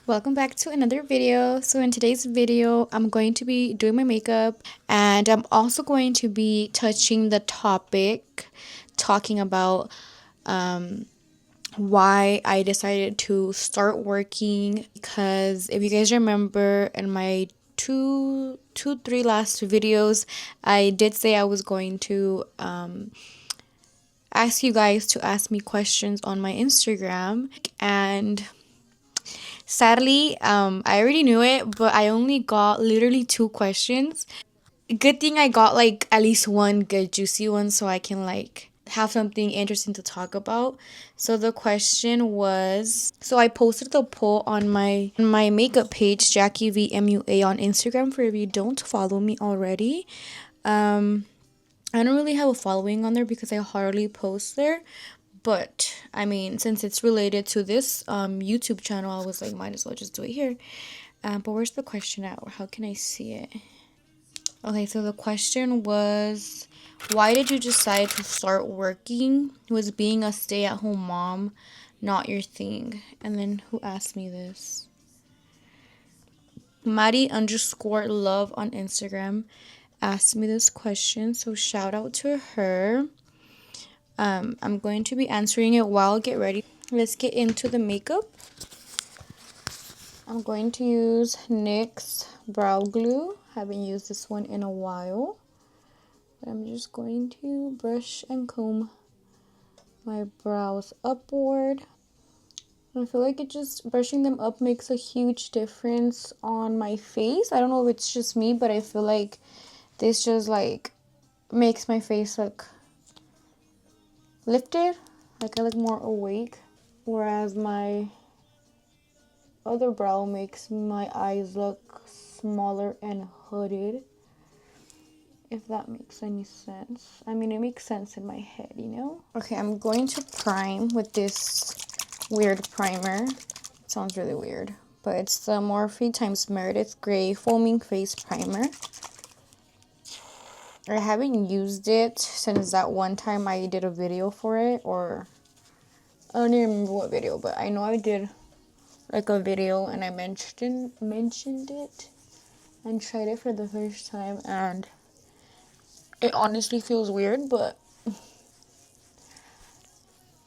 Welcome back to another video. So in today's video, I'm going to be doing my makeup and I'm also going to be touching the topic, talking about why I decided to start working. Because if you guys remember in my three last videos, I did say I was going to ask you guys to ask me questions on my Instagram, and sadly, I already knew it, but I only got literally two questions. Good thing I got like at least one good juicy one so I can like have something interesting to talk about. So the question was, so I posted the poll on my makeup page, jackievmua on Instagram, for if you don't follow me already. I don't really have a following on there because I hardly post there. But I mean, since it's related to this YouTube channel, I was like, might as well just do it here. But where's the question at? Or how can I see it? Okay, so the question was, why did you decide to start working? Was being a stay-at-home mom not your thing? And then who asked me this? Maddie_love on Instagram asked me this question, so shout out to her. I'm going to be answering it while I get ready. Let's get into the makeup. I'm going to use NYX brow glue. Haven't used this one in a while. But I'm just going to brush and comb my brows upward. I feel like brushing them up makes a huge difference on my face. I don't know if it's just me, but I feel like this just like makes my face look lifted. Like I look more awake. Whereas my other brow makes my eyes look smaller and hooded, if that makes any sense. I mean, it makes sense in my head, you know? Okay, I'm going to prime with this weird primer. It sounds really weird, but it's the Morphe x Meredith Grey Foaming Face Primer. I haven't used it since that one time I did a video for it, or I don't even remember what video, but I know I did like a video and I mentioned it and tried it for the first time, and it honestly feels weird, but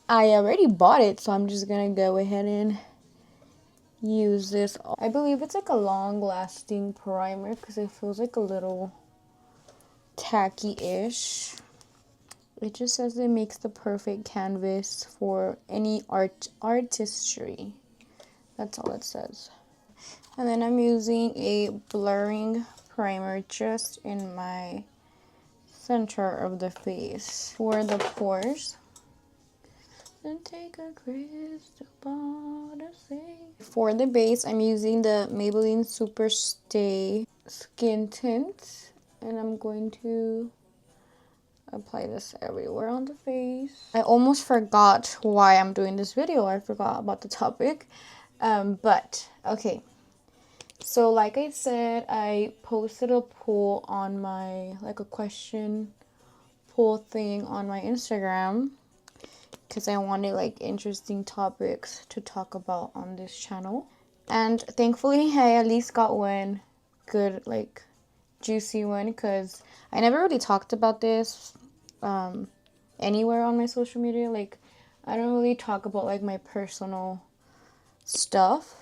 I already bought it, so I'm just gonna go ahead and use this. I believe it's like a long lasting primer because it feels like a little tacky-ish. It just says it makes the perfect canvas for any artistry. That's all it says. And then I'm using a blurring primer just in my center of the face for the pores. And take a crystal ball to see. For the base, I'm using the Maybelline Super Stay Skin Tint, and I'm going to apply this everywhere on the face. I almost forgot why I'm doing this video. I forgot about the topic. But okay. So like I said, I posted a poll on my, like a question poll thing on my Instagram because I wanted like interesting topics to talk about on this channel. And thankfully I at least got one good like juicy one, because I never really talked about this anywhere on my social media. Like I don't really talk about like my personal stuff.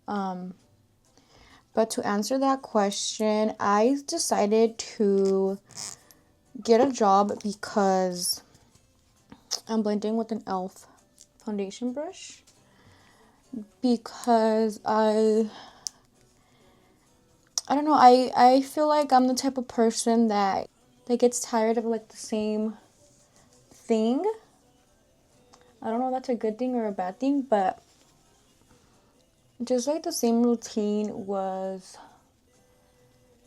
But to answer that question, I decided to get a job because I'm blending with an e.l.f. foundation brush. Because I don't know, I feel like I'm the type of person that gets tired of like the same thing. I don't know if that's a good thing or a bad thing, but just like the same routine was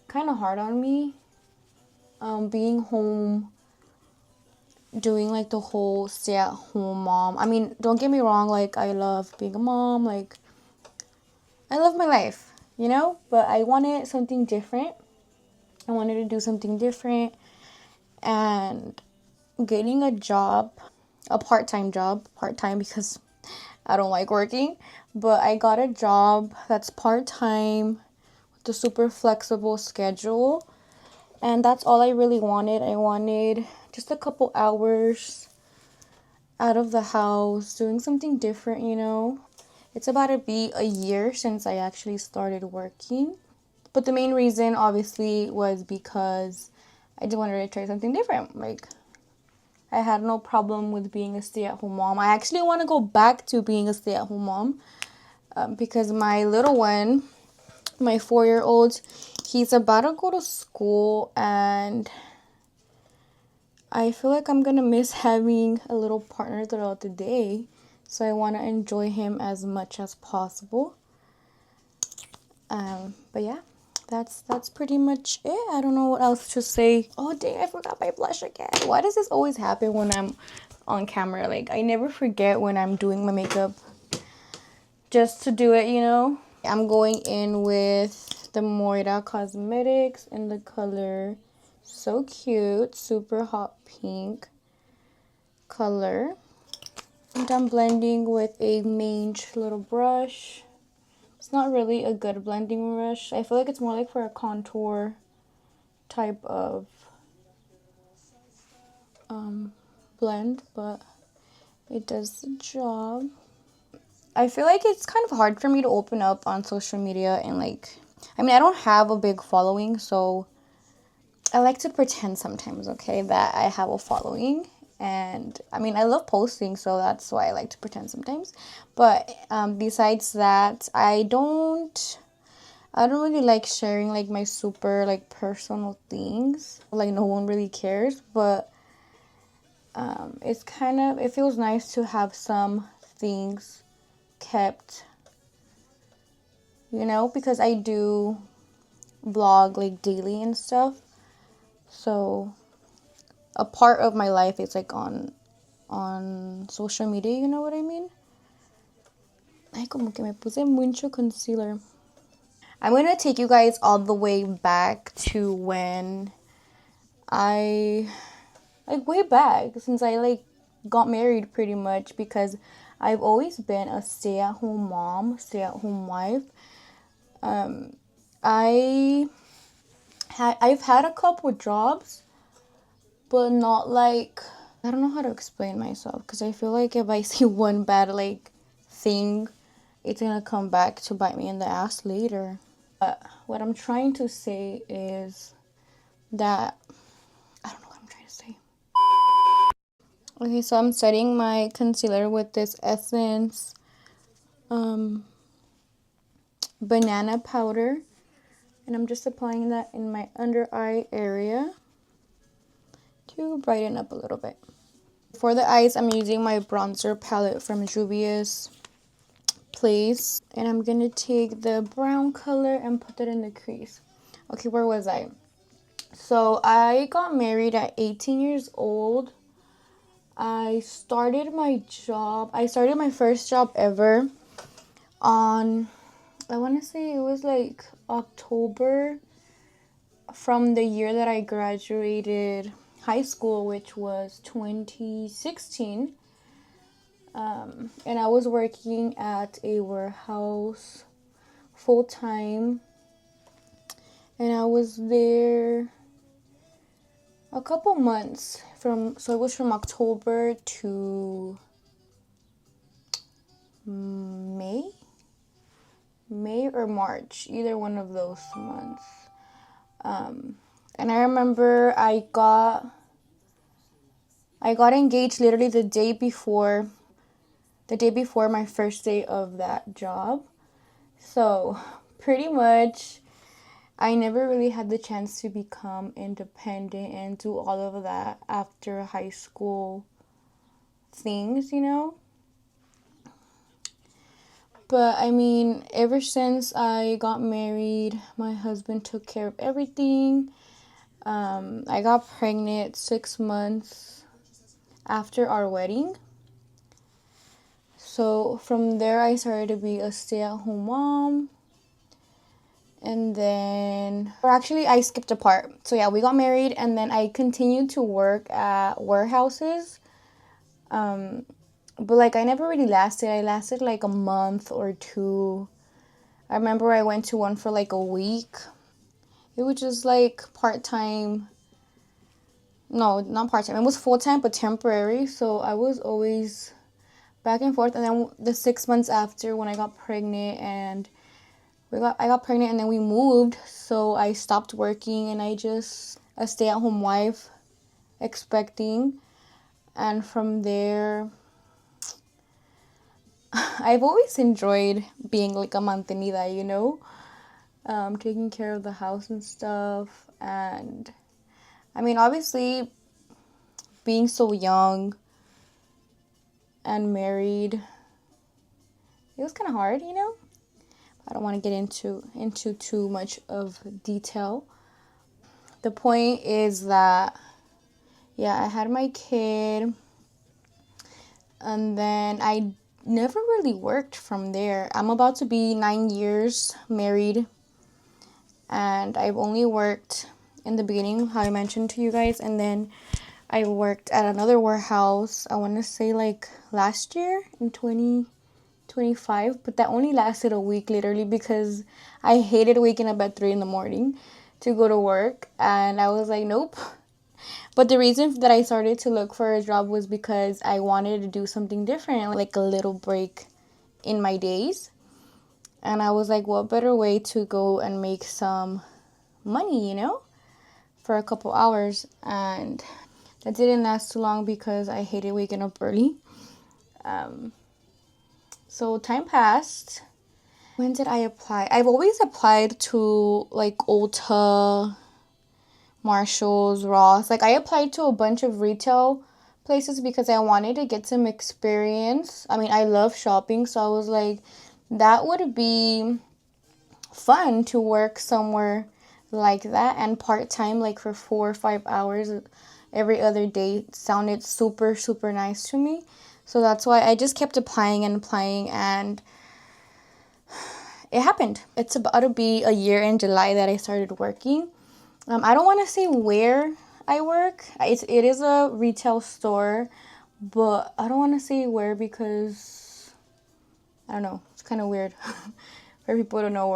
kind of hard on me. Being home, doing like the whole stay-at-home mom. I mean, don't get me wrong, like I love being a mom, like I love my life, you know? But I wanted something different. I wanted to do something different, and getting a job, a part-time job, part-time because I don't like working. But I got a job that's part-time with a super flexible schedule. And that's all I really wanted. I wanted just a couple hours out of the house, doing something different, you know. It's about to be a year since I actually started working. But the main reason, obviously, was because I just wanted to try something different. Like, I had no problem with being a stay-at-home mom. I actually want to go back to being a stay-at-home mom because my little one, my 4-year-old, he's about to go to school, and I feel like I'm going to miss having a little partner throughout the day. So I want to enjoy him as much as possible. But yeah, that's pretty much it. I don't know what else to say. Oh dang, I forgot my blush again. Why does this always happen when I'm on camera? Like, I never forget when I'm doing my makeup just to do it, you know. I'm going in with the Moira Cosmetics in the color So Cute, super hot pink color. And I'm blending with a mange little brush. It's not really a good blending brush. I feel like it's more like for a contour type of blend, but it does the job. I feel like it's kind of hard for me to open up on social media and like, I mean, I don't have a big following, so I like to pretend sometimes, okay, that I have a following. And I mean, I love posting, so that's why I like to pretend sometimes. But besides that, I don't really like sharing like my super like personal things. Like, no one really cares, but it's kind of, it feels nice to have some things kept, you know, because I do vlog like daily and stuff. So a part of my life is like on social media, you know what I mean? Ay, como que me puse mucho concealer. I'm gonna take you guys all the way back to when I, like, way back, since I like got married pretty much, because I've always been a stay-at-home mom, stay-at-home wife. I've had a couple jobs, but not like, I don't know how to explain myself, because I feel like if I see one bad like thing, it's gonna come back to bite me in the ass later. What I'm trying to say is that, I don't know what I'm trying to say. Okay, so I'm setting my concealer with this Essence banana powder, and I'm just applying that in my under eye area to brighten up a little bit. For the eyes, I'm using my bronzer palette from Juvia's Place, and I'm gonna take the brown color and put that in the crease. Okay, where was I? So I got married at 18 years old. I started my first job ever on, I want to say it was like October from the year that I graduated high school, which was 2016. And I was working at a warehouse full time, and I was there a couple months so it was from October to May or March, either one of those months. And I remember I got engaged literally the day before my first day of that job. So pretty much I never really had the chance to become independent and do all of that after high school things, you know. But I mean, ever since I got married, my husband took care of everything. I got pregnant 6 months after our wedding. So from there, I started to be a stay-at-home mom. And then, or actually, I skipped a part. So yeah, we got married, and then I continued to work at warehouses But like I never really lasted. I lasted like a month or two. I remember I went to one for like a week. It was just like part-time. No, not part-time. It was full-time but temporary. So I was always back and forth. And then the 6 months after, when I got pregnant and I got pregnant and then we moved, so I stopped working and I just a stay-at-home wife expecting. And from there, I've always enjoyed being like a mantenida, you know, taking care of the house and stuff. And I mean, obviously, being so young and married, it was kind of hard, you know. I don't want to get into too much of detail. The point is that, yeah, I had my kid, and then I never really worked from there. I'm about to be 9 years married, and I've only worked in the beginning, how I mentioned to you guys, and then I worked at another warehouse, I want to say like last year in 2025, but that only lasted a week literally because I hated waking up at 3 in the morning to go to work, and I was like, nope. But the reason that I started to look for a job was because I wanted to do something different, like a little break in my days. And I was like, what better way to go and make some money, you know, for a couple hours. And that didn't last too long because I hated waking up early. So time passed. When did I apply? I've always applied to like Ulta, Marshalls, Ross. Like I applied to a bunch of retail places because I wanted to get some experience. I mean, I love shopping, so I was like, that would be fun to work somewhere like that, and part-time, like for 4 or 5 hours every other day sounded super, super nice to me. So that's why I just kept applying and applying, and it happened. It's about to be a year in July that I started working. I don't want to say where I work. It is a retail store, but I don't want to say where because I don't know. It's kind of weird for people to know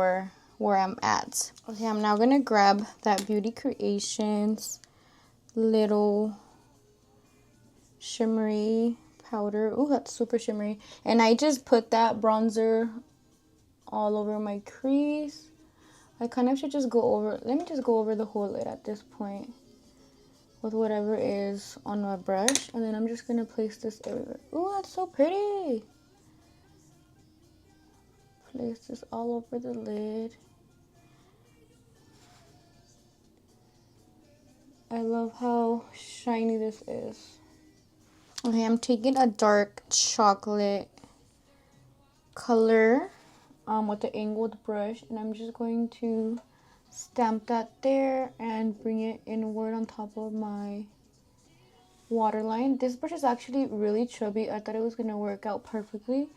where I'm at. Okay, I'm now gonna grab that Beauty Creations little shimmery powder. Oh, that's super shimmery. And I just put that bronzer all over my crease. I kind of should just let me just go over the whole lid at this point with whatever is on my brush. And then I'm just going to place this everywhere. Ooh, that's so pretty. Place this all over the lid. I love how shiny this is. Okay, I'm taking a dark chocolate color with the angled brush, and I'm just going to stamp that there and bring it inward on top of my waterline. This brush is actually really chubby. I thought it was gonna work out perfectly,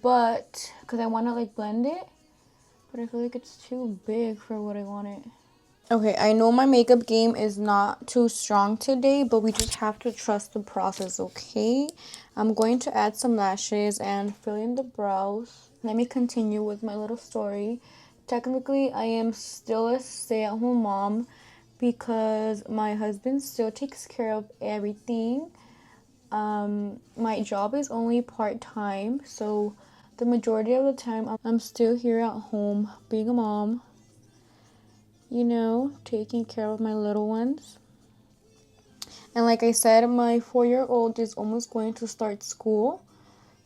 but because I want to like blend it, but I feel like it's too big for what I wanted. Okay, I know my makeup game is not too strong today, but we just have to trust the process, okay? I'm going to add some lashes and fill in the brows. Let me continue with my little story. Technically, I am still a stay-at-home mom because my husband still takes care of everything. My job is only part-time, so the majority of the time I'm still here at home being a mom, you know, taking care of my little ones. And like I said, my 4-year-old is almost going to start school,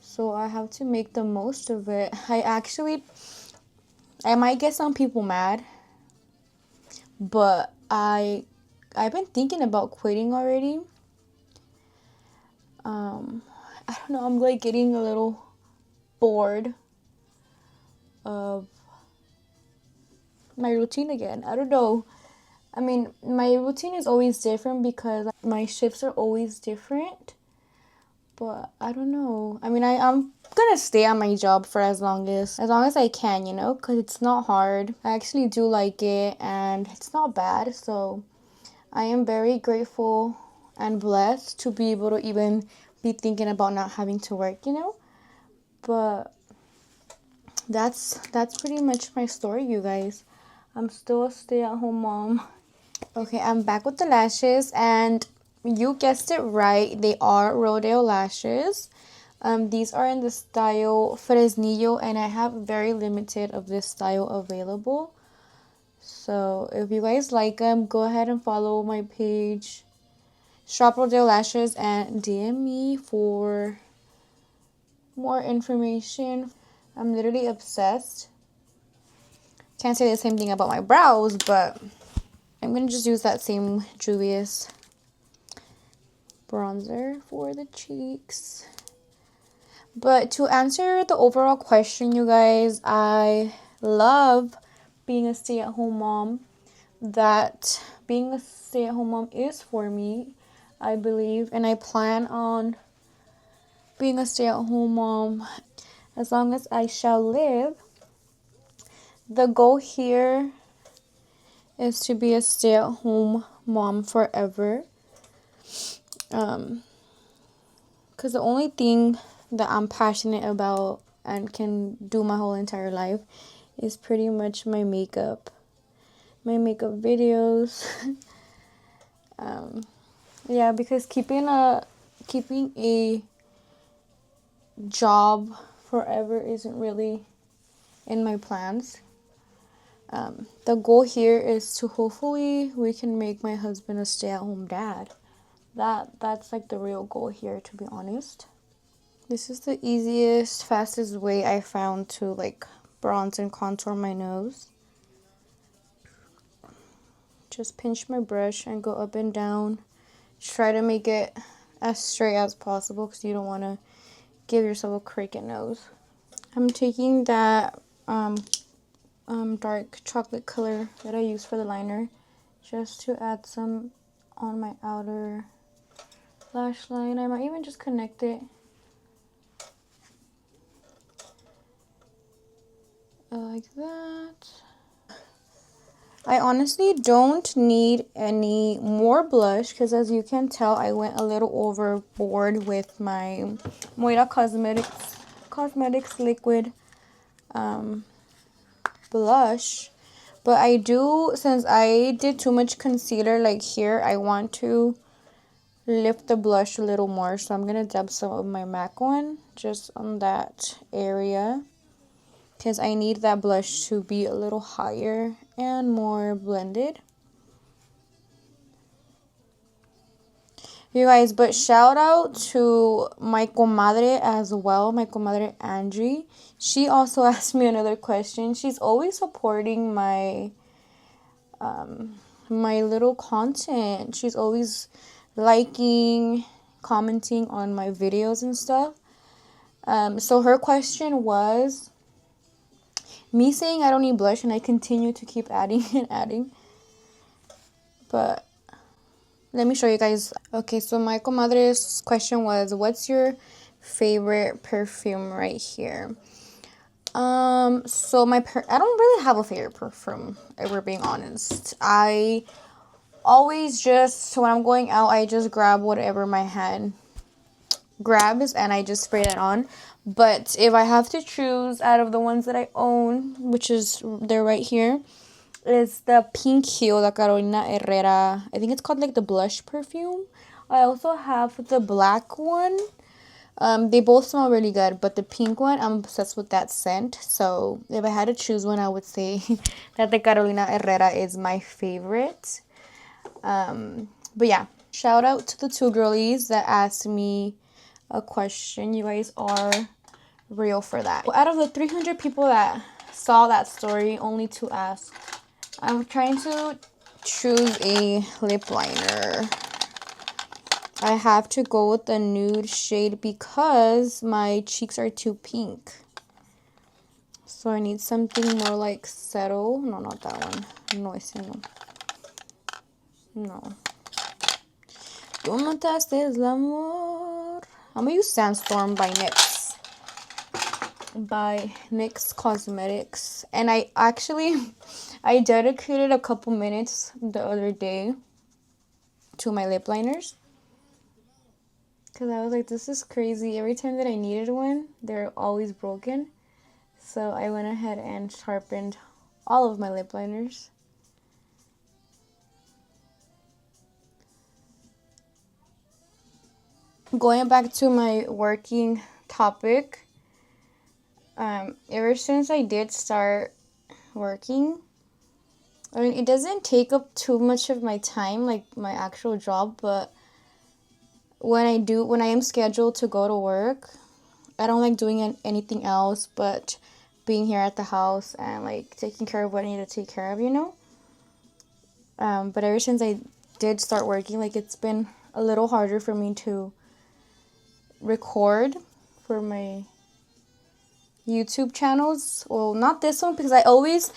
so I have to make the most of it. I might get some people mad, but I've been thinking about quitting already. I don't know, I'm like getting a little bored of my routine again. I don't know. I mean, my routine is always different because my shifts are always different. But I don't know. I mean, I'm gonna stay on my job for as long as I can, you know, because it's not hard. I actually do like it and it's not bad. So I am very grateful and blessed to be able to even be thinking about not having to work, you know. But that's pretty much my story, you guys. I'm still a stay-at-home mom. Okay, I'm back with the lashes, and you guessed it right, they are rodeo lashes. These are in the style Fresnillo, and I have very limited of this style available. So if you guys like them, go ahead and follow my page, Shop Rodeo Lashes, and DM me for more information. I'm literally obsessed. Can't say the same thing about my brows, but I'm going to just use that same Juvia's bronzer for the cheeks. But to answer the overall question, you guys, I love being a stay-at-home mom. That being a stay-at-home mom is for me, I believe, and I plan on being a stay-at-home mom as long as I shall live. The goal here is to be a stay-at-home mom forever. Because the only thing that I'm passionate about and can do my whole entire life is pretty much my makeup videos. Yeah, because keeping a job forever isn't really in my plans. The goal here is to hopefully we can make my husband a stay-at-home dad. That's like the real goal here, to be honest. This is the easiest, fastest way I found to like bronze and contour my nose. Just pinch my brush and go up and down. Try to make it as straight as possible because you don't want to give yourself a crooked nose. I'm taking that dark chocolate color that I use for the liner just to add some on my outer lash line. I might even just connect it like that. I honestly don't need any more blush because, as you can tell, I went a little overboard with my Moira Cosmetics liquid blush. But I do, since I did too much concealer like here, I want to lift the blush a little more. So I'm going to dab some of my MAC one just on that area, because I need that blush to be a little higher and more blended. You guys, but shout out to my comadre as well, my comadre Angie. She also asked me another question. She's always supporting my my little content. She's always liking, commenting on my videos and stuff. So her question was me saying I don't need blush, and I continue to keep adding and adding. But let me show you guys. Okay, so my comadre's question was, what's your favorite perfume right here? So I don't really have a favorite perfume, if we're being honest. I always just, when I'm going out, I just grab whatever my hand grabs and I just spray that on. But if I have to choose out of the ones that I own, which is, they're right here, is the Pink Hue, the Carolina Herrera. I think it's called like the blush perfume. I also have the black one. They both smell really good, but the pink one, I'm obsessed with that scent. So if I had to choose one, I would say that the Carolina Herrera is my favorite. But yeah, shout out to the two girlies that asked me a question. You guys are real for that. Out of the 300 people that saw that story, only two asked. I'm trying to choose a lip liner. I have to go with the nude shade because my cheeks are too pink. So I need something more like settle. No, not that one. No, ese no. No. Tú mataste el amor. I'm gonna use Sandstorm by NYX. By NYX Cosmetics. And I dedicated a couple minutes the other day to my lip liners. Because I was like, this is crazy. Every time that I needed one, they're always broken. So I went ahead and sharpened all of my lip liners. Going back to my working topic, ever since I did start working, I mean, it doesn't take up too much of my time, like my actual job, but when I am scheduled to go to work, I don't like doing anything else but being here at the house and like taking care of what I need to take care of, you know? But ever since I did start working, like it's been a little harder for me to record for my YouTube channels. Well, not this one because I always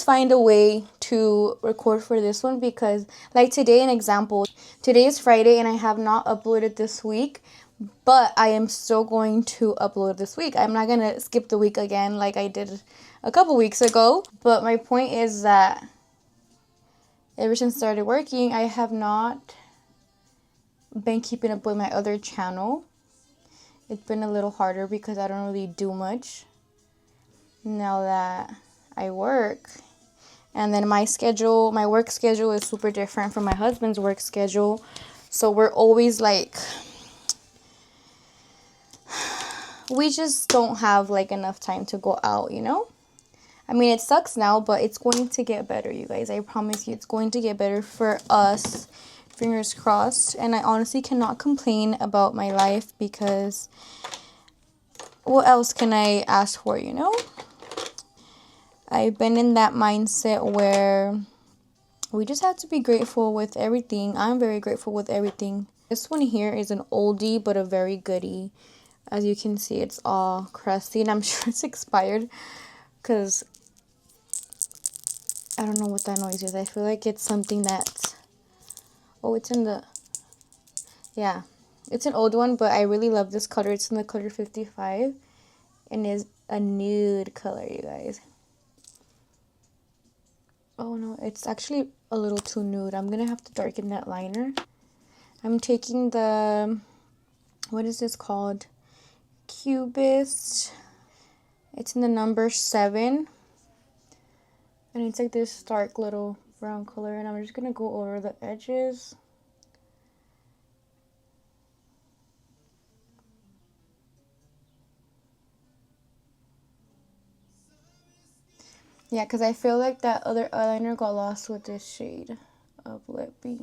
find a way to record for this one because like today, an example, today is Friday and I have not uploaded this week, but I am still going to upload this week. I'm not going to skip the week again like I did a couple weeks ago. But my point is that ever since I started working, I have not been keeping up with my other channel. It's been a little harder because I don't really do much now that I work. And then my work schedule is super different from my husband's work schedule. So we're always like, we just don't have like enough time to go out, you know? I mean, it sucks now, but it's going to get better, you guys. I promise you, it's going to get better for us. Fingers crossed. And I honestly cannot complain about my life because what else can I ask for, you know? I've been in that mindset where we just have to be grateful with everything. I'm very grateful with everything. This one here is an oldie, but a very goodie. As you can see, it's all crusty, and I'm sure it's expired because I don't know what that noise is. I feel like it's something that, oh, it's in the, yeah, it's an old one, but I really love this color. It's in the color 55 and is a nude color, you guys. Oh no, it's actually a little too nude. I'm gonna have to darken that liner. I'm taking the, what is this called? Cubist. It's in the number 7. And it's like this dark little brown color. And I'm just gonna go over the edges. Yeah, because I feel like that other eyeliner got lost with this shade of Lippy.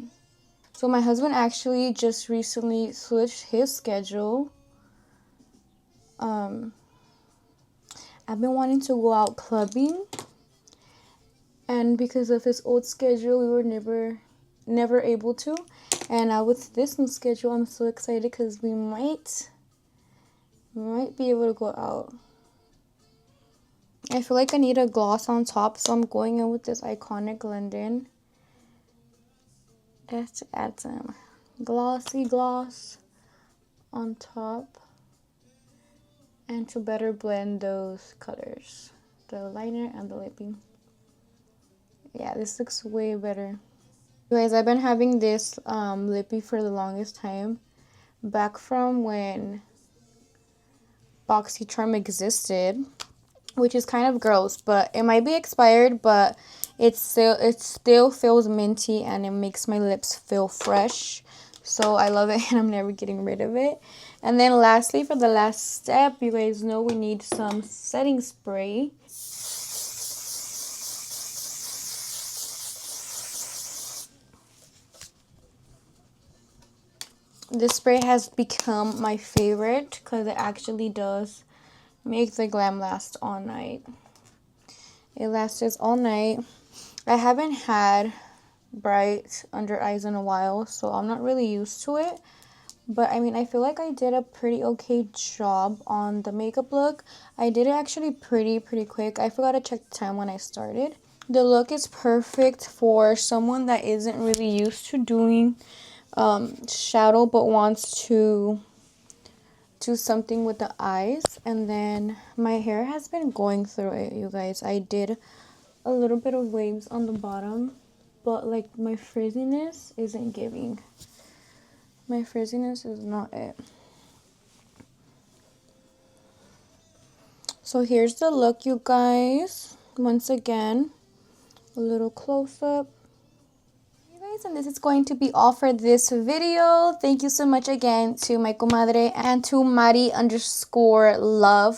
So my husband actually just recently switched his schedule. I've been wanting to go out clubbing. And because of his old schedule, we were never able to. And now with this new schedule, I'm so excited because we might be able to go out. I feel like I need a gloss on top, so I'm going in with this Iconic London. Just to add some glossy gloss on top. And to better blend those colors. The liner and the lippy. Yeah, this looks way better. You guys, I've been having this lippy for the longest time. Back from when BoxyCharm existed. Which is kind of gross, but it might be expired, but it still feels minty and it makes my lips feel fresh. So I love it and I'm never getting rid of it. And then lastly, for the last step, you guys know we need some setting spray. This spray has become my favorite because it actually does make the glam last all night. It lasts all night. I haven't had bright under eyes in a while, so I'm not really used to it. But I mean, I feel like I did a pretty okay job on the makeup look. I did it actually pretty quick. I forgot to check the time when I started. The look is perfect for someone that isn't really used to doing shadow but wants to do something with the eyes. And then my hair has been going through it, you guys. I did a little bit of waves on the bottom, but like my frizziness isn't giving. My frizziness is not it. So here's the look, you guys. Once again, a little close-up. Guys, and this is going to be all for this video. Thank you so much again to my comadre and to Mari_love.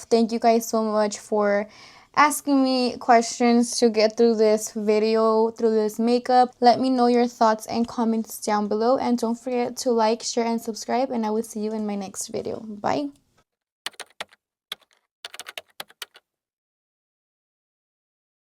Thank you guys so much for asking me questions to get through this video, through this makeup. Let me know your thoughts and comments down below, and don't forget to like, share, and subscribe, and I will see you in my next video. Bye.